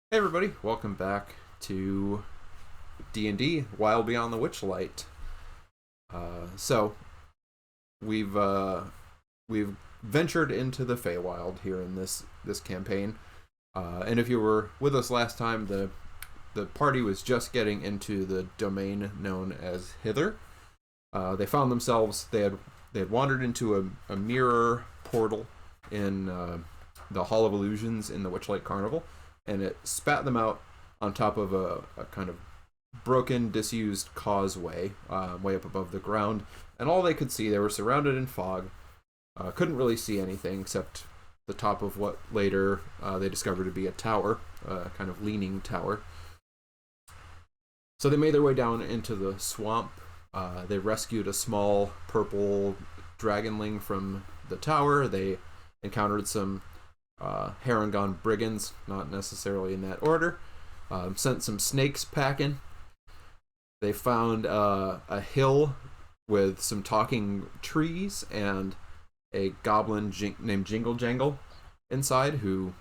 Hey everybody, welcome back to D&D Wild Beyond the Witchlight. So we've ventured into the Feywild here in this campaign. And if you were with us last time, the party was just getting into the domain known as Hither. They found themselves they had wandered into a mirror portal in the Hall of Illusions in the Witchlight Carnival, and it spat them out on top of a kind of broken, disused causeway way up above the ground. And all they could see, they were surrounded in fog, couldn't really see anything except the top of what later they discovered to be a tower, kind of leaning tower. So they made their way down into the swamp. They rescued a small purple dragonling from the tower. They encountered some Harangon brigands, not necessarily in that order. Sent some snakes packing. They found a hill with some talking trees and a goblin named Jingle Jangle inside, who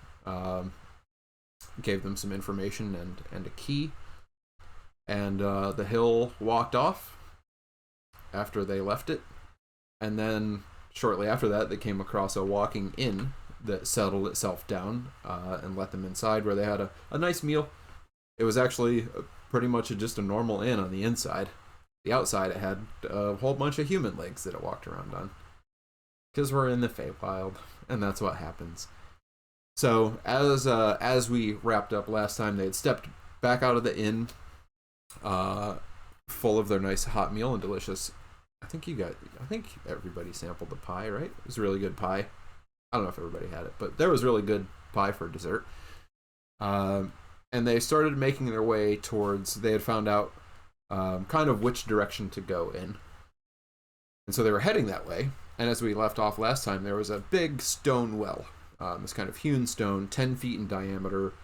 gave them some information and a key. And the hill walked off after they left it. And then shortly after that, they came across a walking inn that settled itself down and let them inside, where they had a nice meal. It was actually pretty much just a normal inn on the inside. The outside, it had a whole bunch of human legs that it walked around on. Because we're in the Feywild, and that's what happens. So as we wrapped up last time, they had stepped back out of the inn, full of their nice hot meal and delicious. I think everybody sampled the pie, right? It was really good pie. I don't know if everybody had it, but there was really good pie for dessert. And they started making their way towards, they had found out kind of which direction to go in. And so they were heading that way. And as we left off last time, there was a big stone well. This kind of hewn stone, 10 feet in diameter,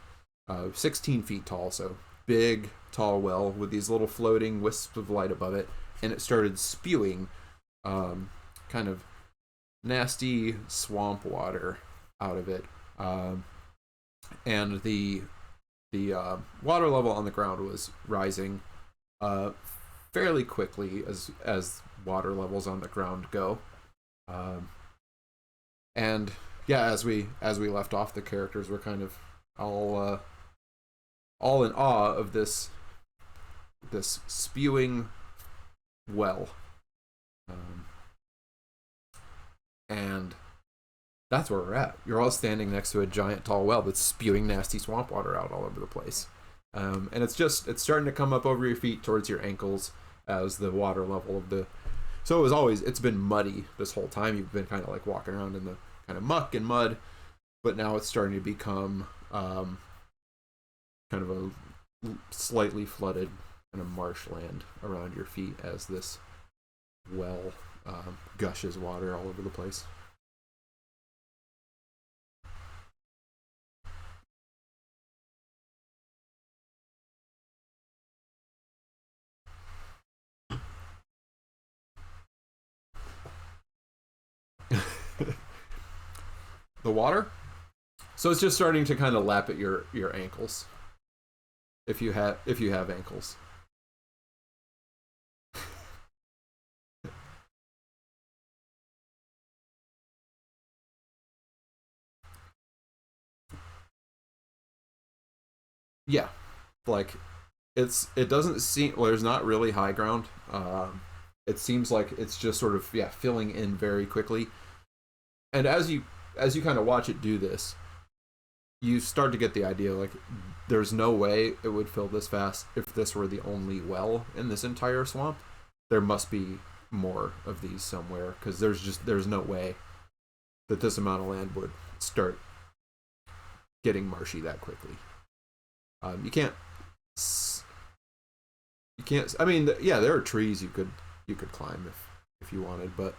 16 feet tall. So big, tall well with these little floating wisps of light above it. And it started spewing kind of nasty swamp water out of it. And the water level on the ground was rising fairly quickly as water levels on the ground go. And yeah, as we left off, the characters were kind of all in awe of this spewing well. And that's where we're at. You're all standing next to a giant tall well that's spewing nasty swamp water out all over the place. And it's starting to come up over your feet towards your ankles as the water level of the... So it's been muddy this whole time. You've been kind of like walking around in the kind of muck and mud, but now it's starting to become kind of a slightly flooded kind of marshland around your feet as this well gushes water all over the place. The water, so it's just starting to kind of lap at your ankles, if you have ankles. Yeah, like it doesn't seem, well, there's not really high ground. It seems like it's just sort of filling in very quickly. And as you kind of watch it do this, you start to get the idea, like, there's no way it would fill this fast if this were the only well in this entire swamp. There must be more of these somewhere, because there's no way that this amount of land would start getting marshy that quickly. You can't. I mean, yeah, there are trees you could climb if you wanted, but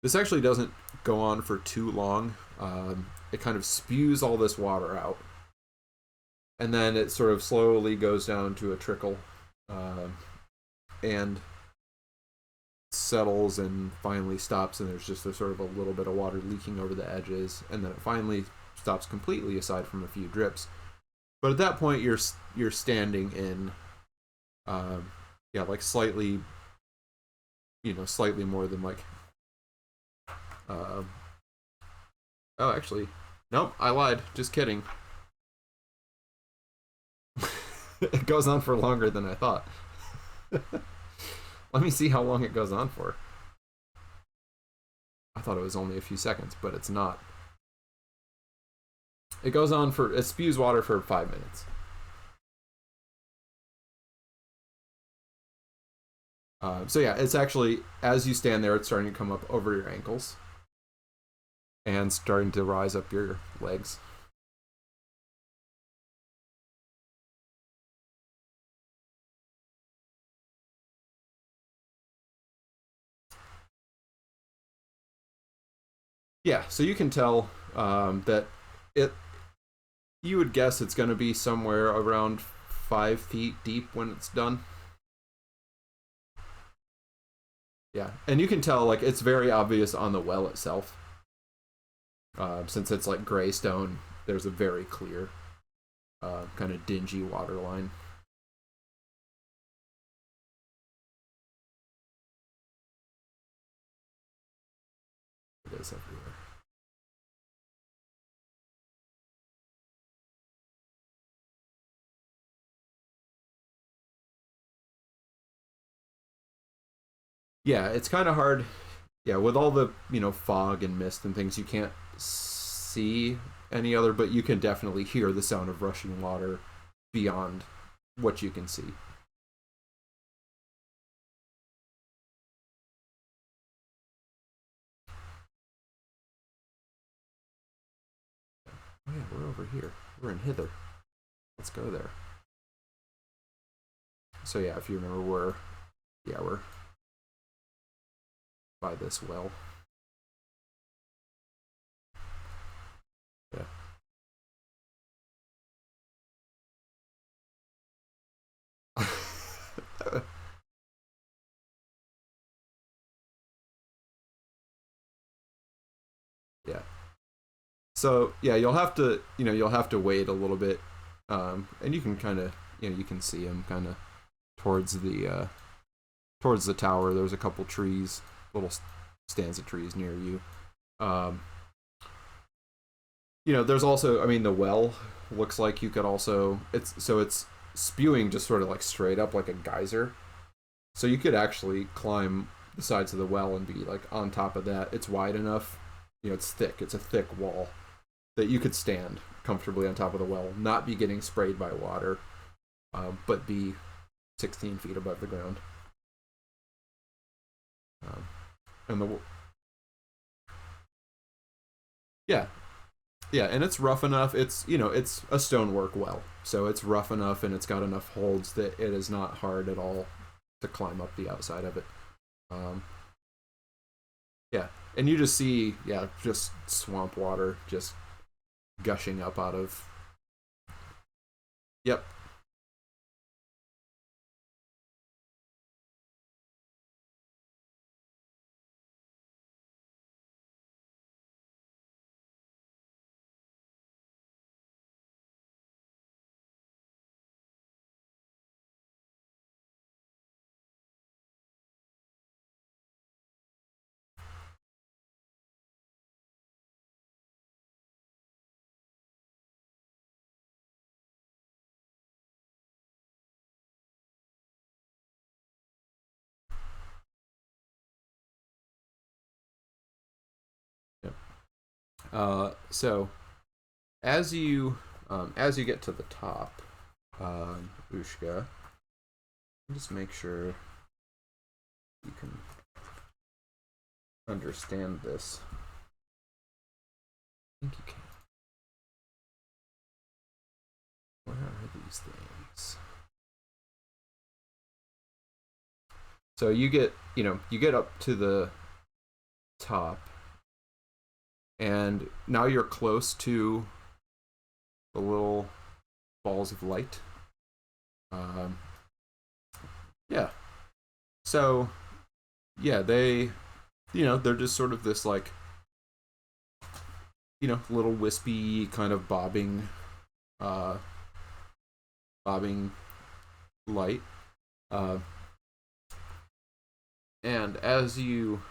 this actually doesn't go on for too long. It kind of spews all this water out, and then it sort of slowly goes down to a trickle, and settles and finally stops, and there's just a sort of a little bit of water leaking over the edges, and then it finally stops completely aside from a few drips. But at that point, you're standing in, yeah, like slightly, slightly more than like, uh, oh, actually, nope, I lied. Just kidding. It goes on for longer than I thought. Let me see how long it goes on for. I thought it was only a few seconds, but it's not. It goes on for, it spews water for 5 minutes. So yeah, it's actually, as you stand there, it's starting to come up over your ankles and starting to rise up your legs. Yeah, so you can tell that it. You would guess it's going to be somewhere around 5 feet deep when it's done. Yeah, and you can tell like it's very obvious on the well itself, since it's like gray stone. There's a very clear, kind of dingy water line. It is everywhere. Yeah, it's kind of hard. Yeah, with all the fog and mist and things, you can't see any other, but you can definitely hear the sound of rushing water beyond what you can see. Oh yeah, we're over here. We're in hither. Let's go there. So yeah, if you remember, we're by this well. Yeah. Yeah. So yeah, you'll have to wait a little bit, and you can kind of you can see him kind of towards the tower. There's a couple trees, little stands of trees near you. Um, there's also, I mean, the well looks like you could also, it's spewing just sort of like straight up like a geyser. So you could actually climb the sides of the well and be like on top of that. It's wide enough, it's thick. It's a thick wall that you could stand comfortably on top of the well, not be getting sprayed by water, but be 16 feet above the ground. Um, and the Yeah, yeah, and it's rough enough. It's a stonework well, so it's rough enough, and it's got enough holds that it is not hard at all to climb up the outside of it. Um, yeah, and you just see, yeah, just swamp water just gushing up out of. Yep. Yep. So as you get to the top, Ushka, just make sure you can understand this. I think you can. Where are these things? So you get up to the top, and now you're close to the little balls of light. Um, yeah. So yeah, they're just sort of this like little wispy kind of uh, bobbing light. Uh, and as you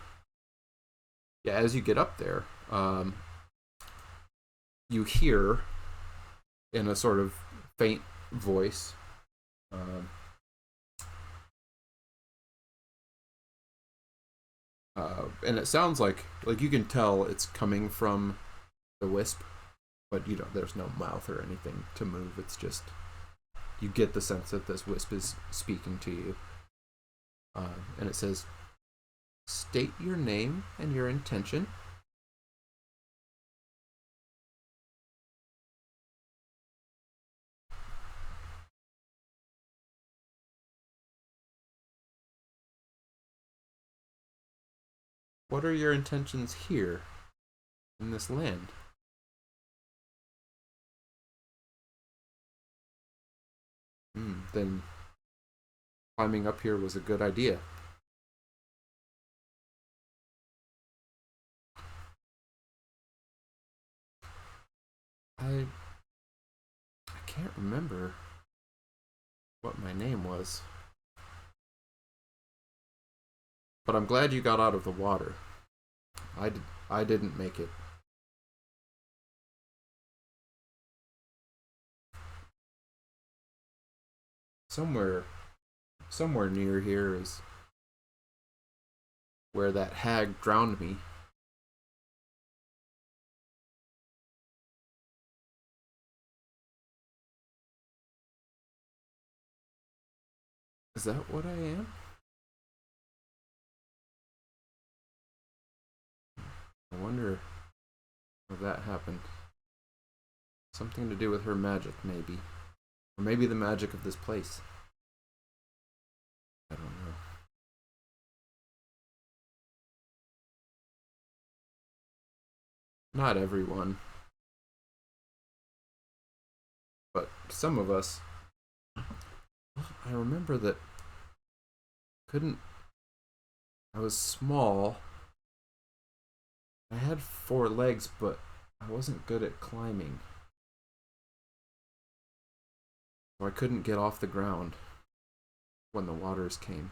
get up there, you hear in a sort of faint voice, um, and it sounds like you can tell it's coming from the wisp, but there's no mouth or anything to move. It's just you get the sense that this wisp is speaking to you, and it says, "State your name and your intention." What are your intentions here in this land? Then climbing up here was a good idea. I I can't remember what my name was, but I'm glad you got out of the water. I didn't make it. Somewhere somewhere near here is where that hag drowned me. Is that what I am? I wonder if that happened. Something to do with her magic, maybe. Or maybe the magic of this place. I don't know. Not everyone, but some of us. I remember that couldn't. I was small. I had 4 legs, but I wasn't good at climbing. So I couldn't get off the ground when the waters came.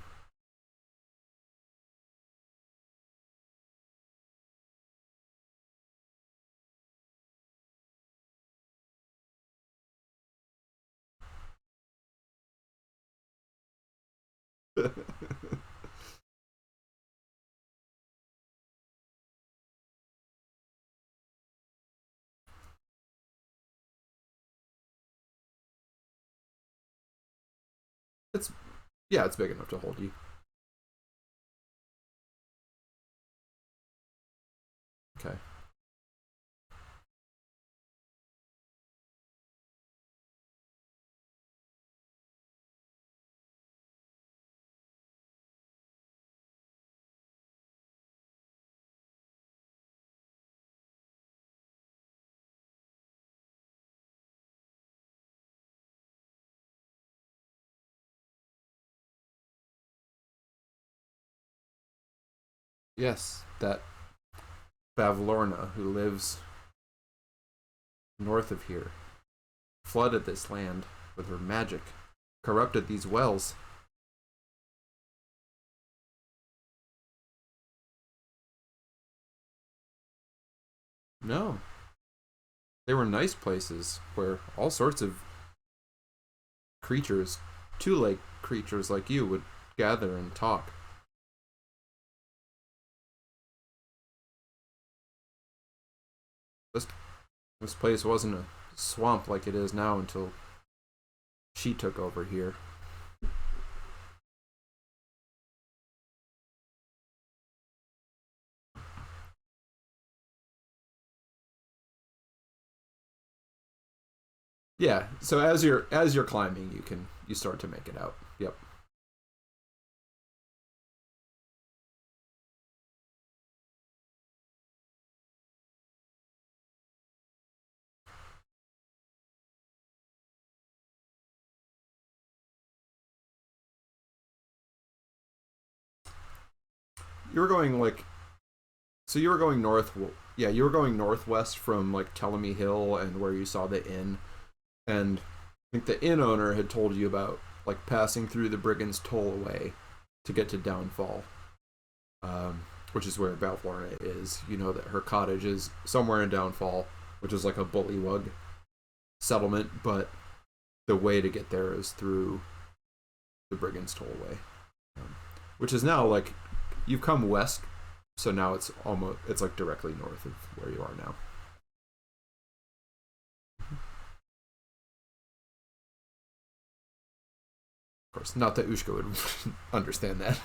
It's Yeah, it's big enough to hold you. Okay. Yes, that Bavlorna who lives north of here flooded this land with her magic, corrupted these wells. No, they were nice places where all sorts of creatures, two-leg creatures like you, would gather and talk. This this place wasn't a swamp like it is now until she took over here. Yeah, so as you're climbing, you start to make it out. Yep. You were going like so you were going north Yeah, you were going northwest from like Ptolemy Hill and where you saw the inn, and I think the inn owner had told you about like passing through the Brigands Tollway to get to Downfall, which is where Balflorna is. You know that her cottage is somewhere in Downfall, which is like a bullywug settlement, but the way to get there is through the Brigands Tollway, which is now like you've come west, so now it's like directly north of where you are now. Of course, not that Ushka would understand that.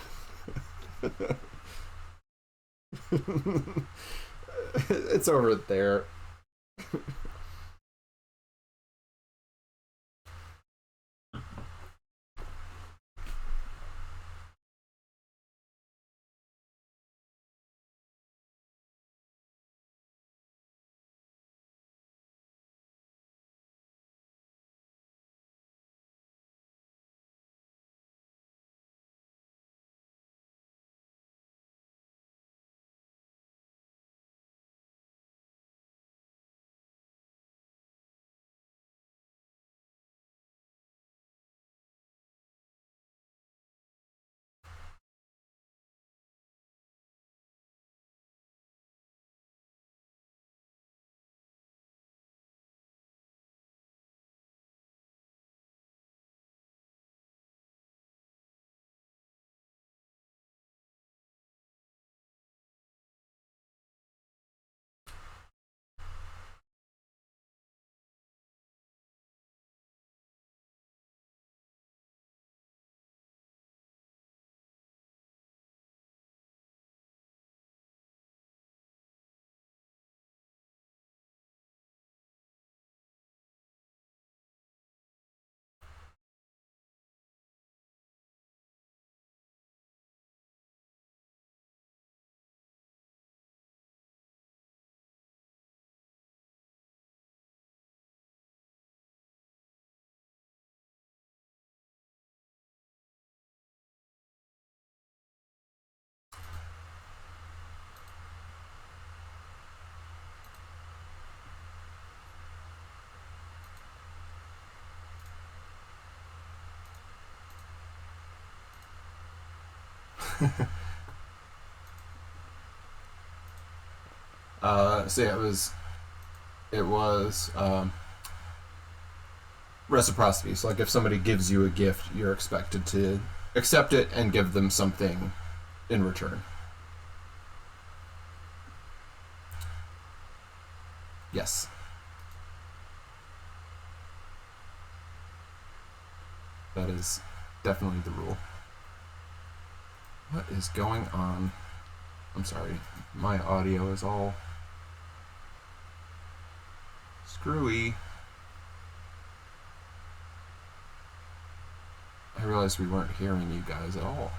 It's over there. So yeah, it was reciprocity. So like if somebody gives you a gift, you're expected to accept it and give them something in return. Yes. That is definitely the rule. What is going on? I'm sorry. My audio is all screwy. I realized we weren't hearing you guys at all.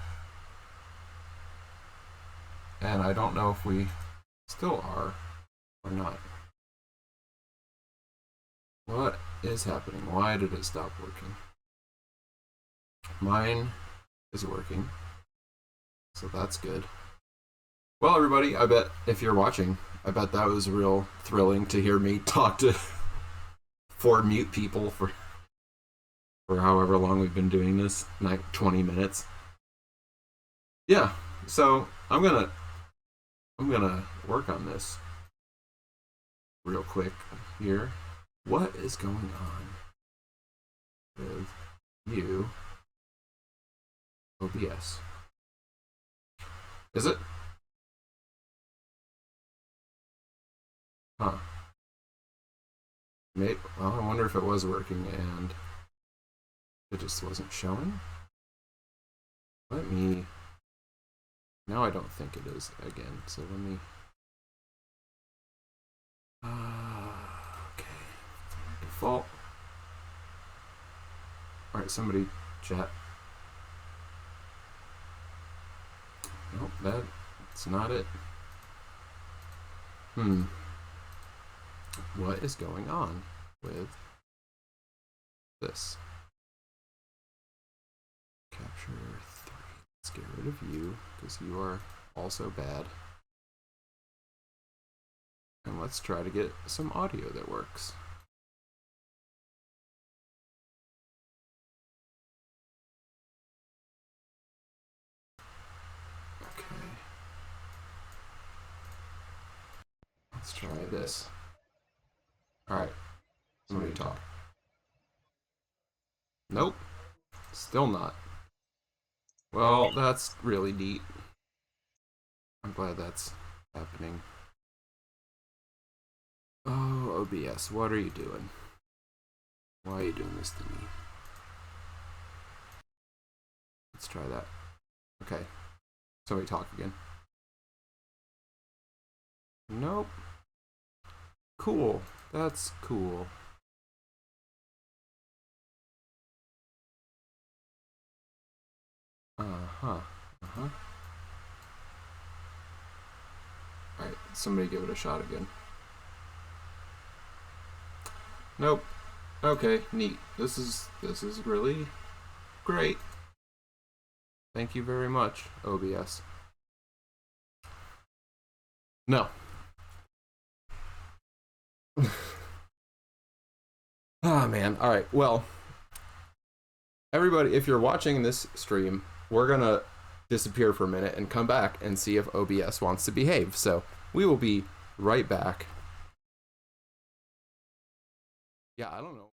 And I don't know if we still are or not. What is happening? Why did it stop working? Mine is working, so that's good. Well, everybody, I bet if you're watching, I bet that was real thrilling to hear me talk to four mute people for however long we've been doing this, like 20 minutes. Yeah, so I'm gonna work on this real quick here. What is going on with you, OBS? Is it? Huh. Maybe, well, I wonder if it was working and it just wasn't showing. Let me. Now I don't think it is again. So let me. Okay. Default. All right, somebody chat. Nope, that's not it. What is going on with this? Capture 3. Let's get rid of you because you are also bad. And let's try to get some audio that works. Okay. Let's try this. Alright. Somebody talk. Nope. Still not. Well, that's really neat. I'm glad that's happening. Oh, OBS, what are you doing? Why are you doing this to me? Let's try that. Okay. Somebody talk again. Nope. Cool. That's cool. Uh-huh. Uh-huh. Alright, somebody give it a shot again. Nope. Okay, neat. This is really great. Thank you very much, OBS. No. Oh man. Alright, well, everybody, if you're watching this stream, we're gonna disappear for a minute and come back and see if OBS wants to behave. So we will be right back. Yeah, I don't know.